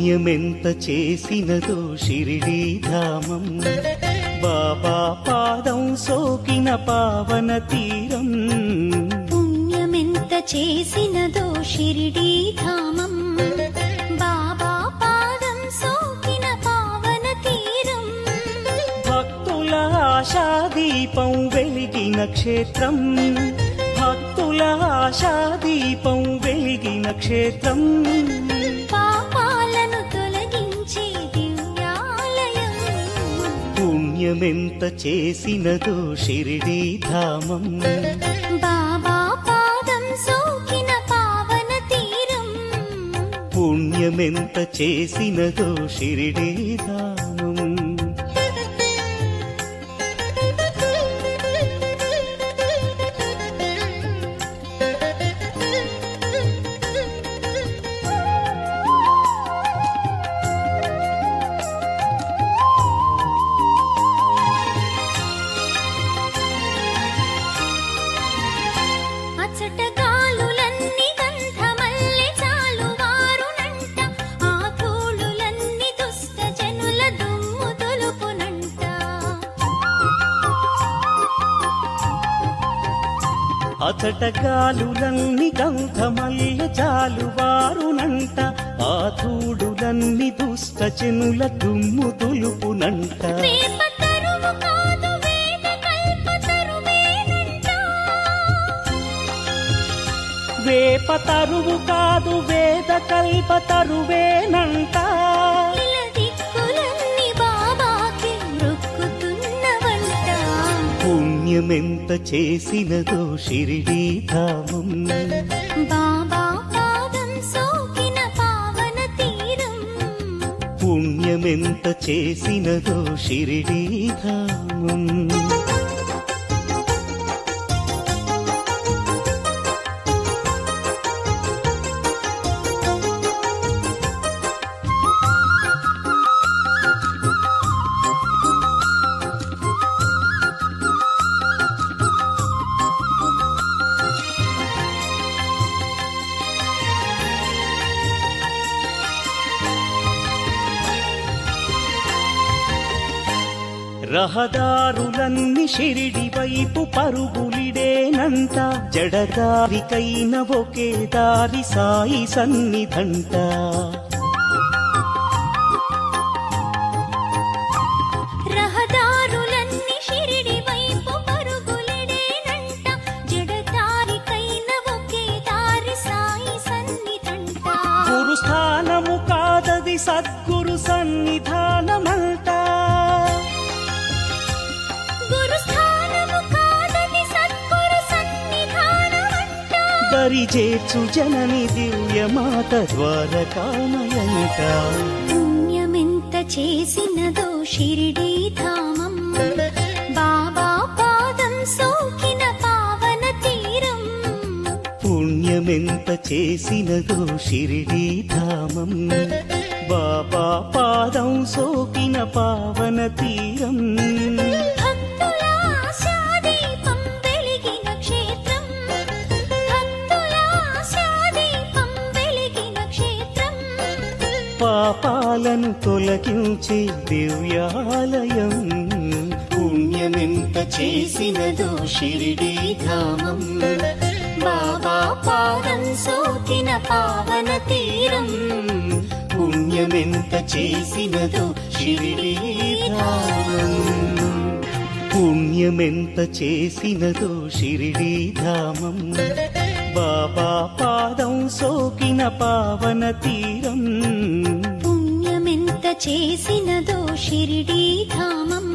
పుణ్యమెంత చేసినదో షిరిడీ ధామం, బాబా పాదం సోకిన పావన తీరం. పుణ్యమెంత చేసినదో షిరిడీ ధామం, బాబా పాదం సోకిన పావన తీరం. భక్తుల ఆశాదీపం వెలిగిన క్షేత్రం, భక్తుల ఆశాదీపం వెలిగిన క్షేత్రం. పాపాలను తొలగించే దివ్యాలయం. పుణ్యమెంత చేసినదో షిరిడీ ధామం, బాబా పాదం సోకిన పావన తీరం. పుణ్యమెంత చేసినదో షిరిడీ ధామం. అచటగాలులన్నీ గంధమల్లె చాలువారునంట, ఆ ధూళులన్నీ దుష్ట జనుల దుమ్ము దులుపునంట. అచటగాలులన్నీ గంధమల్లె చాలువారునంట, ఆ ధూళులన్నీ దుష్ట జనుల దుమ్ము దులుపునంట. వేప తరువు కాదు వేద కల్పతరువేనంట, వేప తరువు కాదు వేద కల్ప తరువేనంట. ఇలా దిక్కులన్నీ బాబాకి మొక్కుతున్నవంట. పుణ్యమెంత చేసినదో షిరిడీ ధామం, బాబా పాదం సోకిన పావన తీరం. పుణ్యమెంత చేసినదో షిరిడీ ధామం. రహదారులన్నీ షిరిడి వైపు పరుగులిడేనంట, జడదారికైన ఒకే దారి సాయి సన్నిధంట. రహదారులన్నీ షిరిడి వైపు పరుగులిడేనంట, జడదారికైన ఒకే దారి సాయి సన్నిధంట. గురుస్థానము కాదది సద్గురు సన్నిధానమంట, గురుస్థానము కాదని సద్గురు సన్నిధానమంట. దరి చేర్చు జనని దివ్యమాత ద్వారకామయంట. పుణ్యమెంత చేసినదో షిరిడీ ధామం, బాబా పాదం సోకిన పావన తీరం. పుణ్యమెంత చేసినదో షిరిడీ ధామం, బాబా పాదం సోకిన పావన తీరం. భక్తుల ఆశాదీపం వెలిగిన క్షేత్రం, భక్తుల ఆశాదీపం వెలిగిన క్షేత్రం. పాపాలను తొలగించే దివ్యాలయం. పుణ్యమెంత చేసినదో షిరిడీ ధామం, బాబా పాదం సోకిన పావన తీరం. పుణ్యమెంత చేసినదో షిరిడీ ధామం. పుణ్యమెంత చేసినదో షిరిడీ ధామం, బాబా పాదం సోకిన పావన తీరం. పుణ్యమెంత చేసినదో షిరిడీ ధామం,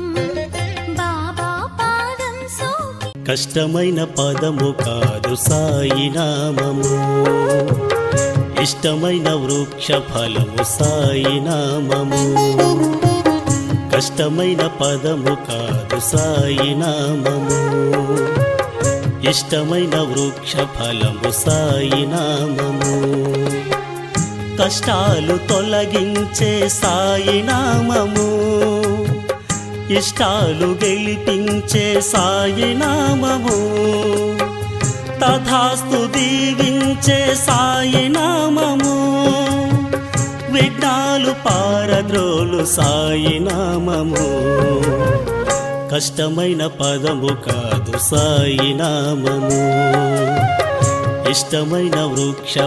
బాబా పాదం సోకి. కష్టమైన పదము కాదు సాయి నామము, ఇష్టమైన వృక్ష ఫలము సాయి నామము. కష్టమైన పదము కాదు సాయి నామము, ఇష్టమైన వృక్ష ఫలము సాయి నామము. కష్టాలు తొలగించే సాయి నామము, ఇష్టాలు గెలిపించే సాయి నామము. తథాస్తు దీవించే సాయి నామము, విఘ్నాలు పారద్రోలు సాయి నామము కష్టమైన పదము కాదు సాయి నామము ఇష్టమైన వృక్ష